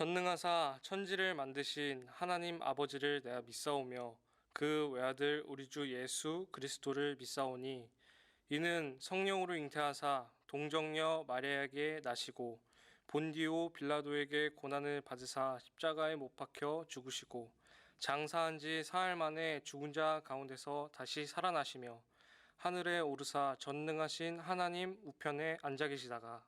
전능하사 천지를 만드신 하나님 아버지를 내가 믿사오며 그 외아들 우리 주 예수 그리스도를 믿사오니 이는 성령으로 잉태하사 동정녀 마리아에게 나시고 본디오 빌라도에게 고난을 받으사 십자가에 못 박혀 죽으시고 장사한 지 사흘 만에 죽은 자 가운데서 다시 살아나시며 하늘에 오르사 전능하신 하나님 우편에 앉아 계시다가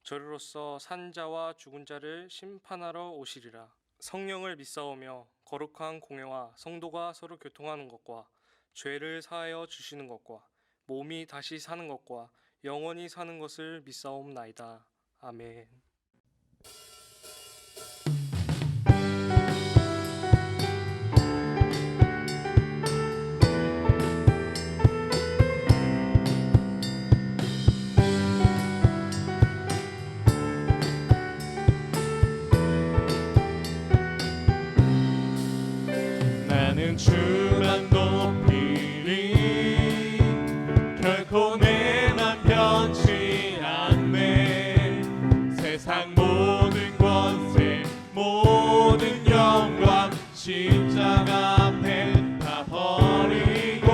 저리로서 산 자와 죽은 자를 심판하러 오시리라. 성령을 믿사오며 거룩한 공회와 성도가 서로 교통하는 것과 죄를 사하여 주시는 것과 몸이 다시 사는 것과 영원히 사는 것을 믿사옵나이다. 아멘. 나는 주만 높이리 결코 내 맘 변치 않네. 세상 모든 권세 모든 영광 십자가 앞에 다 버리고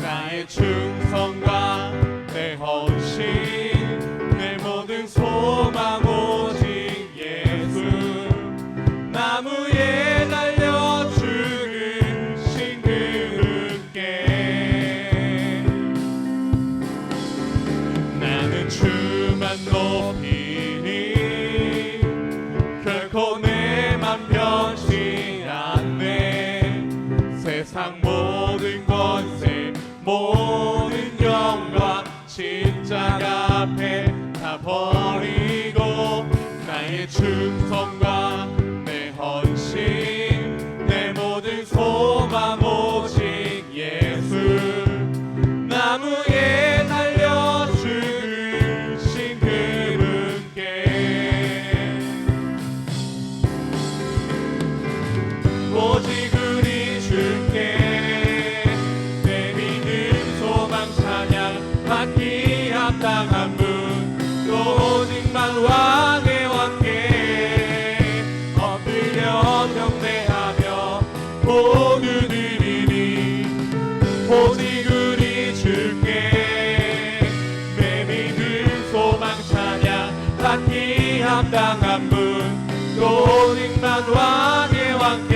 나의 충성과 내 헌신 내 모든 소망 오직 예수 나무에 달려 죽으신 그분께 나는 주만 높이니 결코 내 맘 변치 않네. 세상 모든 권세 모든 영광 십자가 앞에 다 버리고 나의 충성과 내 헌신 내 모든 소망 오직 예수 나무에 달려 죽으신 그분께 오직 우리 주께 내 믿음 소망 찬양 받기 합당한 분 또 오직만 왕의 왕께 엎드려 경배하며 모두 드리니 오직 우리 주께 내 믿음 소망 찬양 받기 합당한 분 또 오직만 왕의 왕께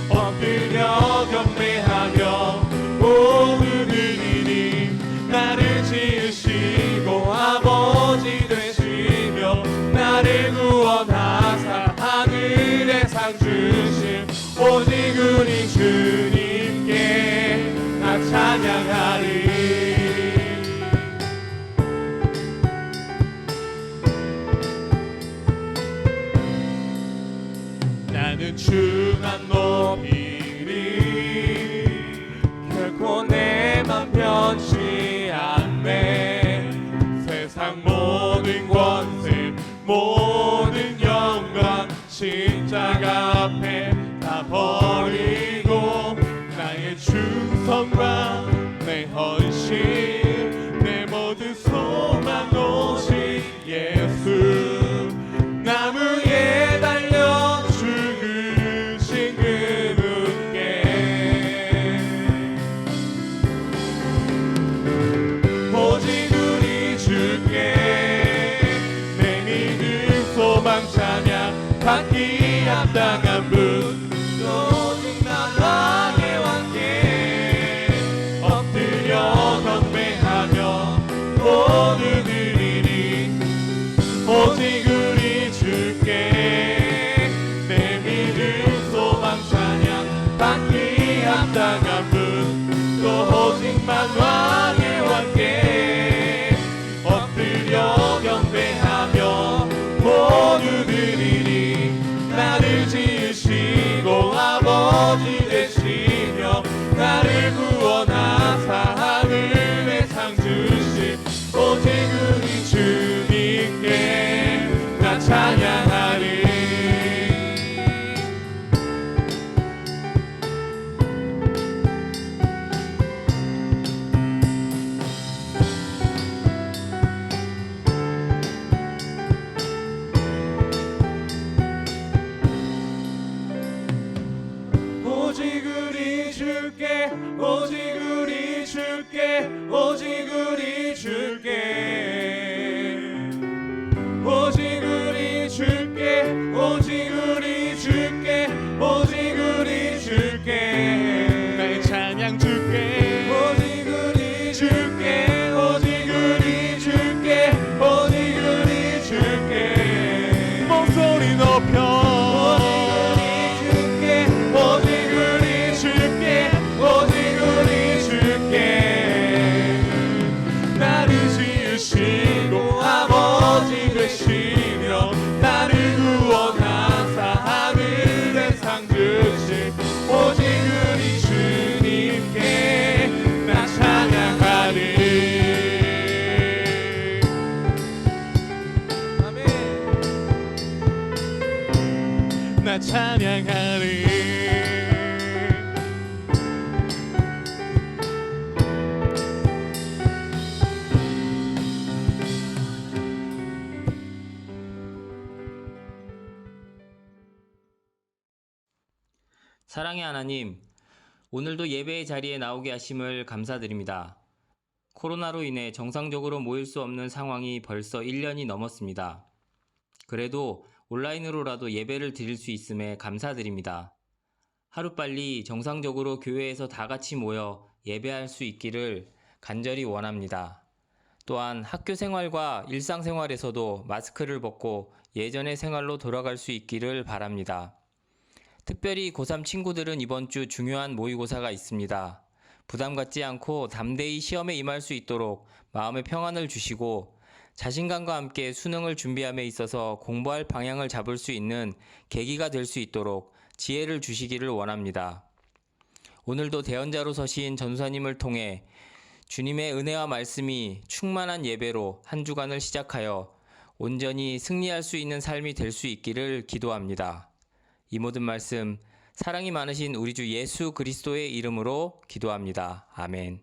엎드려 경배하며 모두 드리니 나를 지으시고 아버지 되시며 나를 구원하사 하늘에 상 주신 오직 우리 주님께 나 찬양하리. 나는 주만 높이리 결코 내 맘 변치 않네. 세상 모든 권세 모든 영광 십자가 앞에 다 버리고 나의 충성과 내 헌신 내 모든 소망 오직 예수 나무에 달려 죽으신 그분께 오직 우리 주께 내 믿음 소망 찬양 받기 합당한 분 오직 나 왕의 왕께 엎드려 경배하며 모두 드리니 오직 우리 주께 내 믿음 소망 찬양 받기 합당한 분 또 오직만 왕의 왕께 엎드려 경배하며 모두 드리니 나를 지으시고 아버지 되시며 나를 구원하사 하늘에 상 주신 오직 우리 주님께 나 찬양하리. 되시며 나를 구원하사 하늘에 상 주신 오직 우리 주님께 나 찬양하리. 나 찬양하리. 사랑의 하나님, 오늘도 예배의 자리에 나오게 하심을 감사드립니다. 코로나로 인해 정상적으로 모일 수 없는 상황이 벌써 1년이 넘었습니다. 그래도 온라인으로라도 예배를 드릴 수 있음에 감사드립니다. 하루빨리 정상적으로 교회에서 다 같이 모여 예배할 수 있기를 간절히 원합니다. 또한 학교 생활과 일상생활에서도 마스크를 벗고 예전의 생활로 돌아갈 수 있기를 바랍니다. 특별히 고3 친구들은 이번 주 중요한 모의고사가 있습니다. 부담 갖지 않고 담대히 시험에 임할 수 있도록 마음의 평안을 주시고 자신감과 함께 수능을 준비함에 있어서 공부할 방향을 잡을 수 있는 계기가 될 수 있도록 지혜를 주시기를 원합니다. 오늘도 대언자로 서신 전도사님을 통해 주님의 은혜와 말씀이 충만한 예배로 한 주간을 시작하여 온전히 승리할 수 있는 삶이 될 수 있기를 기도합니다. 이 모든 말씀 사랑이 많으신 우리 주 예수 그리스도의 이름으로 기도합니다. 아멘.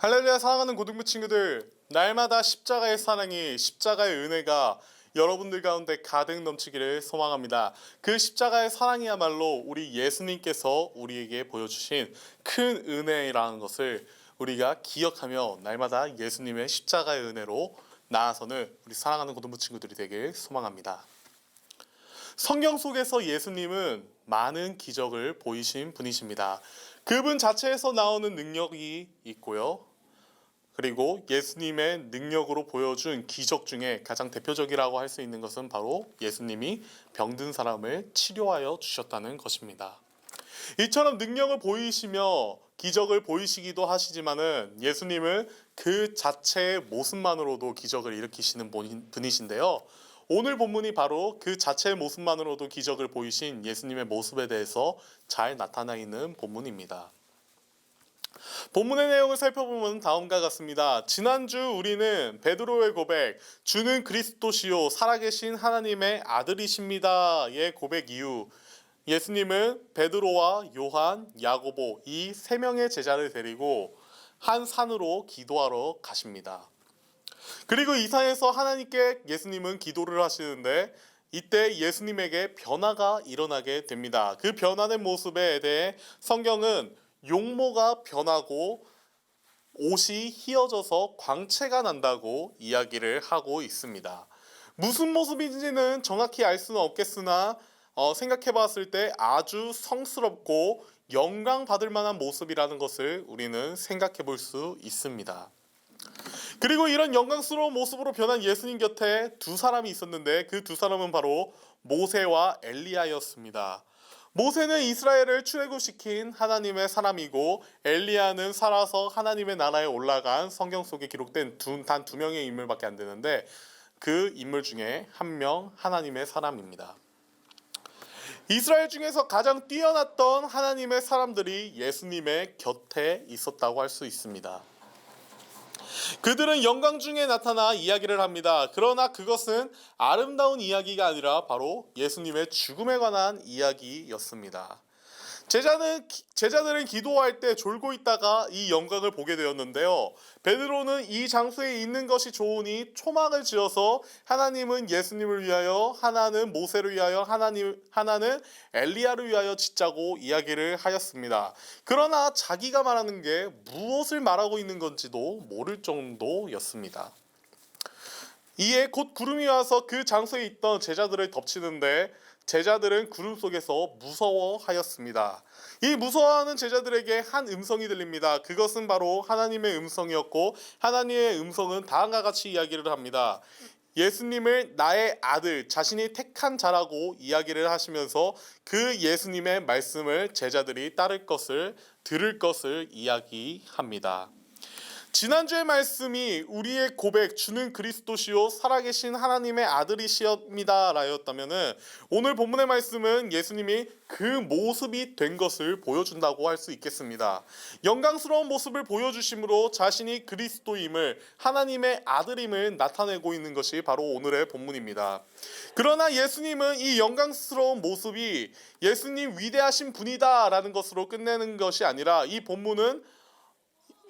할렐루야. 사랑하는 고등부 친구들, 날마다 십자가의 사랑이, 십자가의 은혜가 여러분들 가운데 가득 넘치기를 소망합니다. 그 십자가의 사랑이야말로 우리 예수님께서 우리에게 보여주신 큰 은혜라는 것을 우리가 기억하며 날마다 예수님의 십자가의 은혜로 나아서는 우리 사랑하는 고등부 친구들이 되길 소망합니다. 성경 속에서 예수님은 많은 기적을 보이신 분이십니다. 그분 자체에서 나오는 능력이 있고요. 그리고 예수님의 능력으로 보여준 기적 중에 가장 대표적이라고 할 수 있는 것은 바로 예수님이 병든 사람을 치료하여 주셨다는 것입니다. 이처럼 능력을 보이시며 기적을 보이시기도 하시지만은 예수님은 그 자체의 모습만으로도 기적을 일으키시는 분이신데요. 오늘 본문이 바로 그 자체의 모습만으로도 기적을 보이신 예수님의 모습에 대해서 잘 나타나 있는 본문입니다. 본문의 내용을 살펴보면 다음과 같습니다. 지난주 우리는 베드로의 고백, 주는 그리스도시요 살아계신 하나님의 아들이십니다의 고백 이후 예수님은 베드로와 요한, 야고보 이 세 명의 제자를 데리고 한 산으로 기도하러 가십니다. 그리고 이 산에서 하나님께 예수님은 기도를 하시는데 이때 예수님에게 변화가 일어나게 됩니다. 그 변화된 모습에 대해 성경은 용모가 변하고 옷이 휘어져서 광채가 난다고 이야기를 하고 있습니다. 무슨 모습인지는 정확히 알 수는 없겠으나 생각해 봤을 때 아주 성스럽고 영광 받을 만한 모습이라는 것을 우리는 생각해 볼 수 있습니다. 그리고 이런 영광스러운 모습으로 변한 예수님 곁에 두 사람이 있었는데 그 두 사람은 바로 모세와 엘리야였습니다. 모세는 이스라엘을 출애굽시킨 하나님의 사람이고 엘리야는 살아서 하나님의 나라에 올라간 성경 속에 기록된 단 두 명의 인물밖에 안 되는데 그 인물 중에 한 명 하나님의 사람입니다. 이스라엘 중에서 가장 뛰어났던 하나님의 사람들이 예수님의 곁에 있었다고 할 수 있습니다. 그들은 영광 중에 나타나 이야기를 합니다. 그러나 그것은 아름다운 이야기가 아니라 바로 예수님의 죽음에 관한 이야기였습니다. 제자들은 기도할 때 졸고 있다가 이 영광을 보게 되었는데요. 베드로는 이 장소에 있는 것이 좋으니 초막을 지어서 하나님은 예수님을 위하여, 하나는 모세를 위하여, 하나는 엘리야를 위하여 짓자고 이야기를 하였습니다. 그러나 자기가 말하는 게 무엇을 말하고 있는 건지도 모를 정도였습니다. 이에 곧 구름이 와서 그 장소에 있던 제자들을 덮치는데 제자들은 구름 속에서 무서워하였습니다. 이 무서워하는 제자들에게 한 음성이 들립니다. 그것은 바로 하나님의 음성이었고 하나님의 음성은 다음과 같이 이야기를 합니다. 예수님을 나의 아들, 자신이 택한 자라고 이야기를 하시면서 그 예수님의 말씀을 제자들이 들을 것을 이야기합니다. 지난주의 말씀이 우리의 고백, 주는 그리스도시요 살아계신 하나님의 아들이시옵니다 라였다면 오늘 본문의 말씀은 예수님이 그 모습이 된 것을 보여준다고 할 수 있겠습니다. 영광스러운 모습을 보여주심으로 자신이 그리스도임을, 하나님의 아들임을 나타내고 있는 것이 바로 오늘의 본문입니다. 그러나 예수님은 이 영광스러운 모습이 예수님 위대하신 분이다 라는 것으로 끝내는 것이 아니라 이 본문은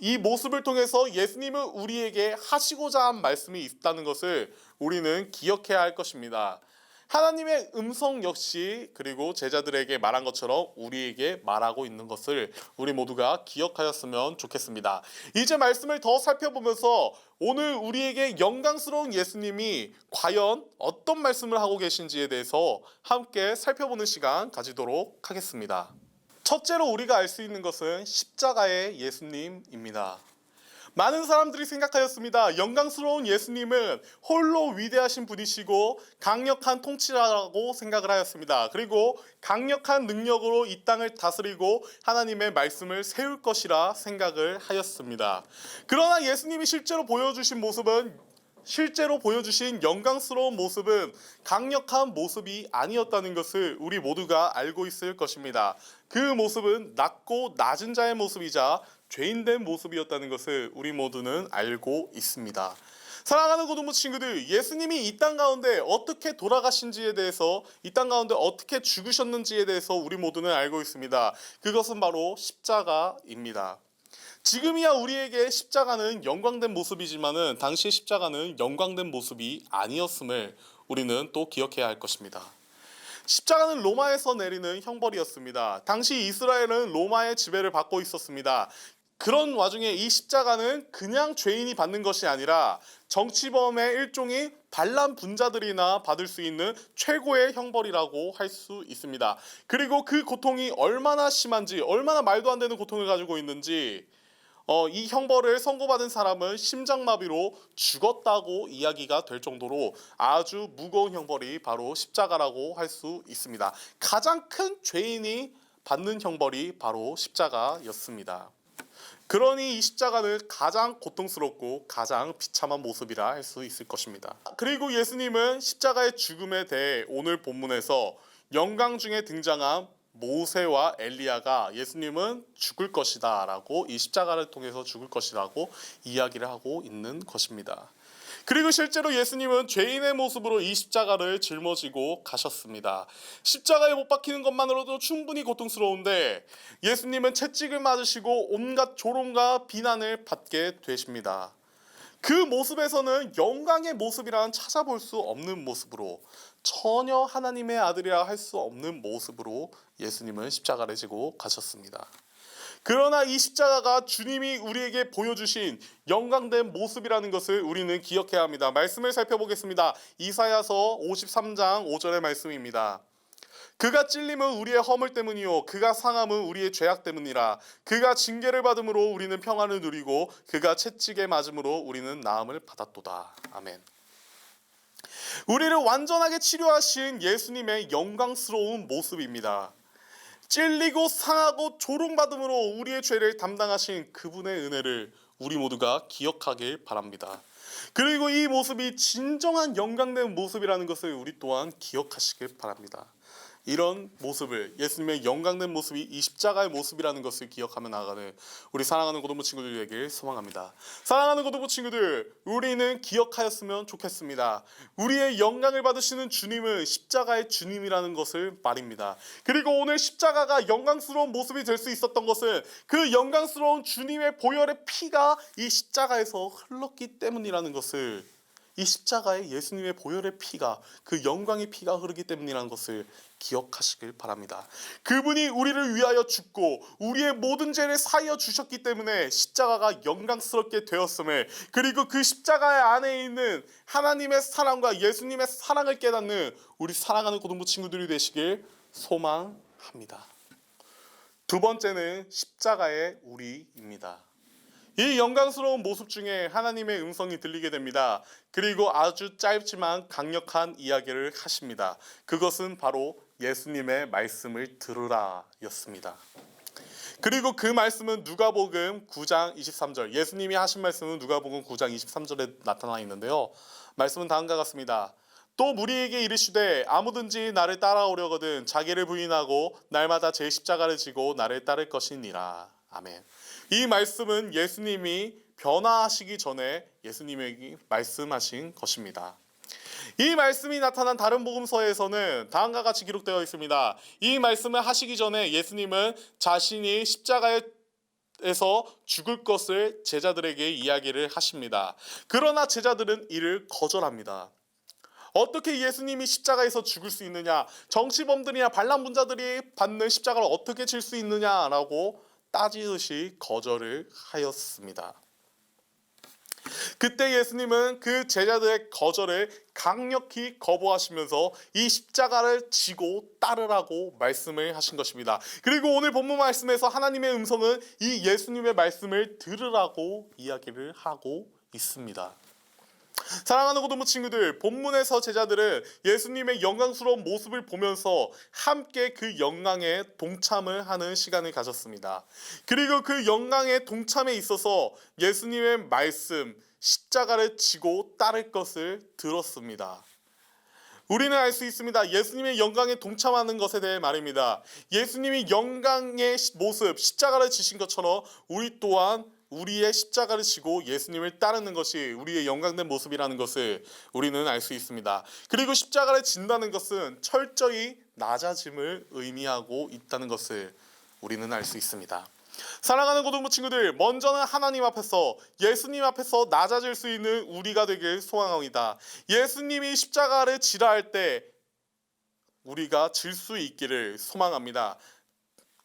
이 모습을 통해서 예수님은 우리에게 하시고자 한 말씀이 있다는 것을 우리는 기억해야 할 것입니다. 하나님의 음성 역시 그리고 제자들에게 말한 것처럼 우리에게 말하고 있는 것을 우리 모두가 기억하였으면 좋겠습니다. 이제 말씀을 더 살펴보면서 오늘 우리에게 영광스러운 예수님이 과연 어떤 말씀을 하고 계신지에 대해서 함께 살펴보는 시간 가지도록 하겠습니다. 첫째로 우리가 알 수 있는 것은 십자가의 예수님입니다. 많은 사람들이 생각하였습니다. 영광스러운 예수님은 홀로 위대하신 분이시고 강력한 통치자라고 생각을 하였습니다. 그리고 강력한 능력으로 이 땅을 다스리고 하나님의 말씀을 세울 것이라 생각을 하였습니다. 그러나 예수님이 실제로 보여주신 영광스러운 모습은 강력한 모습이 아니었다는 것을 우리 모두가 알고 있을 것입니다. 그 모습은 낮고 낮은 자의 모습이자 죄인된 모습이었다는 것을 우리 모두는 알고 있습니다. 사랑하는 고등부 친구들, 예수님이 이 땅 가운데 어떻게 돌아가신지에 대해서, 이 땅 가운데 어떻게 죽으셨는지에 대해서 우리 모두는 알고 있습니다. 그것은 바로 십자가입니다. 지금이야 우리에게 십자가는 영광된 모습이지만은 당시 십자가는 영광된 모습이 아니었음을 우리는 또 기억해야 할 것입니다. 십자가는 로마에서 내리는 형벌이었습니다. 당시 이스라엘은 로마의 지배를 받고 있었습니다. 그런 와중에 이 십자가는 그냥 죄인이 받는 것이 아니라 정치범의 일종의 반란 분자들이나 받을 수 있는 최고의 형벌이라고 할 수 있습니다. 그리고 그 고통이 얼마나 심한지, 얼마나 말도 안 되는 고통을 가지고 있는지 이 형벌을 선고받은 사람은 심장마비로 죽었다고 이야기가 될 정도로 아주 무거운 형벌이 바로 십자가라고 할 수 있습니다. 가장 큰 죄인이 받는 형벌이 바로 십자가였습니다. 그러니 이 십자가는 가장 고통스럽고 가장 비참한 모습이라 할 수 있을 것입니다. 그리고 예수님은 십자가의 죽음에 대해 오늘 본문에서 영광 중에 등장한 모세와 엘리야가 예수님은 죽을 것이다 라고, 이 십자가를 통해서 죽을 것이라고 이야기를 하고 있는 것입니다. 그리고 실제로 예수님은 죄인의 모습으로 이 십자가를 짊어지고 가셨습니다. 십자가에 못 박히는 것만으로도 충분히 고통스러운데 예수님은 채찍을 맞으시고 온갖 조롱과 비난을 받게 되십니다. 그 모습에서는 영광의 모습이란 찾아볼 수 없는 모습으로, 전혀 하나님의 아들이라 할 수 없는 모습으로 예수님은 십자가를 지고 가셨습니다. 그러나 이 십자가가 주님이 우리에게 보여주신 영광된 모습이라는 것을 우리는 기억해야 합니다. 말씀을 살펴보겠습니다. 이사야서 53장 5절의 말씀입니다. 그가 찔림은 우리의 허물 때문이요 그가 상함은 우리의 죄악 때문이라. 그가 징계를 받음으로 우리는 평안을 누리고 그가 채찍에 맞음으로 우리는 나음을 받았도다. 아멘. 우리를 완전하게 치료하신 예수님의 영광스러운 모습입니다. 찔리고 상하고 조롱받음으로 우리의 죄를 담당하신 그분의 은혜를 우리 모두가 기억하길 바랍니다. 그리고 이 모습이 진정한 영광된 모습이라는 것을 우리 또한 기억하시길 바랍니다. 이런 모습을, 예수님의 영광된 모습이 이 십자가의 모습이라는 것을 기억하며 나아가는 우리 사랑하는 고등부 친구들 되길 소망합니다. 사랑하는 고등부 친구들, 우리는 기억하였으면 좋겠습니다. 우리의 영광을 받으시는 주님은 십자가의 주님이라는 것을 말입니다. 그리고 오늘 십자가가 영광스러운 모습이 될 수 있었던 것은 그 영광스러운 주님의 보혈의 피가 이 십자가에서 흘렀기 때문이라는 것을, 이 십자가에 예수님의 보혈의 피가, 그 영광의 피가 흐르기 때문이라는 것을 기억하시길 바랍니다. 그분이 우리를 위하여 죽고 우리의 모든 죄를 사하여 주셨기 때문에 십자가가 영광스럽게 되었음을, 그리고 그 십자가 안에 있는 하나님의 사랑과 예수님의 사랑을 깨닫는 우리 사랑하는 고등부 친구들이 되시길 소망합니다. 두 번째는 십자가의 우리입니다. 이 영광스러운 모습 중에 하나님의 음성이 들리게 됩니다. 그리고 아주 짧지만 강력한 이야기를 하십니다. 그것은 바로 예수님의 말씀을 들으라 였습니다. 그리고 그 말씀은 누가복음 9장 23절, 예수님이 하신 말씀은 누가복음 9장 23절에 나타나 있는데요. 말씀은 다음과 같습니다. 또 무리에게 이르시되 아무든지 나를 따라오려거든 자기를 부인하고 날마다 제 십자가를 지고 나를 따를 것이니라. 아멘. 이 말씀은 예수님이 변화하시기 전에 예수님에게 말씀하신 것입니다. 이 말씀이 나타난 다른 복음서에서는 다음과 같이 기록되어 있습니다. 이 말씀을 하시기 전에 예수님은 자신이 십자가에서 죽을 것을 제자들에게 이야기를 하십니다. 그러나 제자들은 이를 거절합니다. 어떻게 예수님이 십자가에서 죽을 수 있느냐, 정치범들이나 반란분자들이 받는 십자가를 어떻게 질 수 있느냐라고 따지듯이 거절을 하였습니다. 그때 예수님은 그 제자들의 거절을 강력히 거부하시면서 이 십자가를 지고 따르라고 말씀을 하신 것입니다. 그리고 오늘 본문 말씀에서 하나님의 음성은 이 예수님의 말씀을 들으라고 이야기를 하고 있습니다. 사랑하는 고등부 친구들, 본문에서 제자들은 예수님의 영광스러운 모습을 보면서 함께 그 영광에 동참을 하는 시간을 가졌습니다. 그리고 그 영광의 동참에 있어서 예수님의 말씀, 십자가를 지고 따를 것을 들었습니다. 우리는 알 수 있습니다. 예수님의 영광에 동참하는 것에 대해 말입니다. 예수님이 영광의 모습, 십자가를 지신 것처럼 우리 또한 우리의 십자가를 지고 예수님을 따르는 것이 우리의 영광된 모습이라는 것을 우리는 알 수 있습니다. 그리고 십자가를 진다는 것은 철저히 낮아짐을 의미하고 있다는 것을 우리는 알 수 있습니다. 사랑하는 고등부 친구들, 먼저는 하나님 앞에서, 예수님 앞에서 낮아질 수 있는 우리가 되길 소망합니다. 예수님이 십자가를 지라 할 때 우리가 질 수 있기를 소망합니다.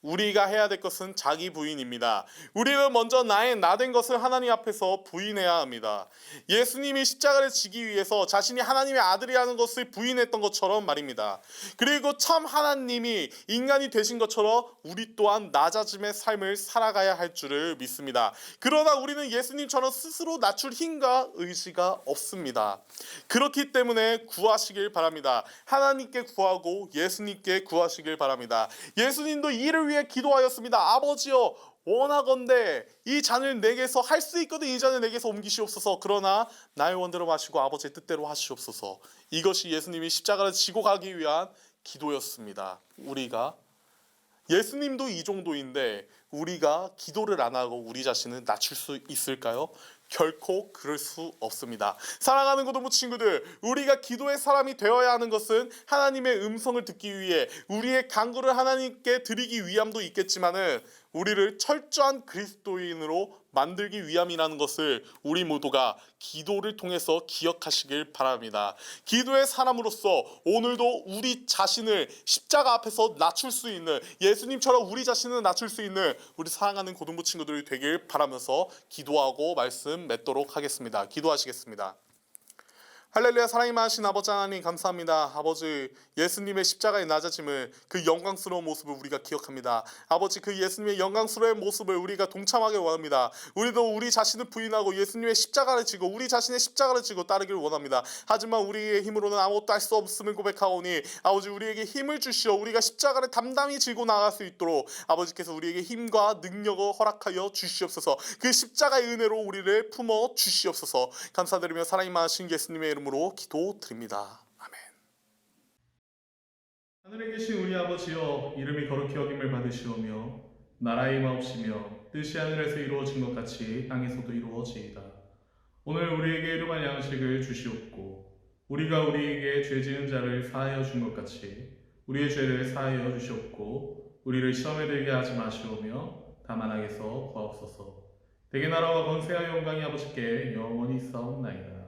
우리가 해야 될 것은 자기 부인입니다. 우리는 먼저 나의 나된 것을 하나님 앞에서 부인해야 합니다. 예수님이 십자가를 지기 위해서 자신이 하나님의 아들이라는 것을 부인했던 것처럼 말입니다. 그리고 참 하나님이 인간이 되신 것처럼 우리 또한 낮아짐의 삶을 살아가야 할 줄을 믿습니다. 그러나 우리는 예수님처럼 스스로 낮출 힘과 의지가 없습니다. 그렇기 때문에 구하시길 바랍니다. 하나님께 구하고 예수님께 구하시길 바랍니다. 예수님도 이를 위해 기도하였습니다. 아버지여, 원하건대 이 잔을 내게서, 할 수 있거든 이 잔을 내게서 옮기시옵소서. 그러나 나의 원대로 마시고 아버지의 뜻대로 하시옵소서. 이것이 예수님이 십자가를 지고 가기 위한 기도였습니다. 우리가, 예수님도 이 정도인데 우리가 기도를 안 하고 우리 자신을 낮출 수 있을까요? 결코 그럴 수 없습니다. 사랑하는 고등부 친구들, 우리가 기도의 사람이 되어야 하는 것은 하나님의 음성을 듣기 위해 우리의 간구를 하나님께 드리기 위함도 있겠지만은 우리를 철저한 그리스도인으로 만들기 위함이라는 것을 우리 모두가 기도를 통해서 기억하시길 바랍니다. 기도의 사람으로서 오늘도 우리 자신을 십자가 앞에서 낮출 수 있는, 예수님처럼 우리 자신을 낮출 수 있는 우리 사랑하는 고등부 친구들이 되길 바라면서 기도하고 말씀 맺도록 하겠습니다. 기도하시겠습니다. 할렐루야. 사랑이 많으신 아버지 하나님 감사합니다. 아버지 예수님의 십자가의 낮아짐을 그 영광스러운 모습을 우리가 기억합니다. 아버지 그 예수님의 영광스러운 모습을 우리가 동참하길 원합니다. 우리도 우리 자신을 부인하고 예수님의 십자가를 지고 우리 자신의 십자가를 지고 따르길 원합니다. 하지만 우리의 힘으로는 아무것도 할 수 없음을 고백하오니 아버지 우리에게 힘을 주시어 우리가 십자가를 담담히 지고 나갈 수 있도록 아버지께서 우리에게 힘과 능력을 허락하여 주시옵소서. 그 십자가의 은혜로 우리를 품어 주시옵소서. 감사드리며 사랑이 많으신 예수님의 이름으로 기도드립니다. 아멘. 하늘에 계신 우리 아버지여, 이름이 거룩히 여김을 받으시오며 나라의 임하옵시며 뜻이 하늘에서 이루어진 것 같이 땅에서도 이루어지이다. 오늘 우리에게 일용할 양식을 주시옵고 우리가 우리에게 죄 지은 자를 사하여 준 것 같이 우리의 죄를 사하여 주시옵고 우리를 시험에 들게 하지 마시오며 다만 악에서 구하옵소서. 대개 나라와 권세와 영광이 아버지께 영원히 있사옵나이다.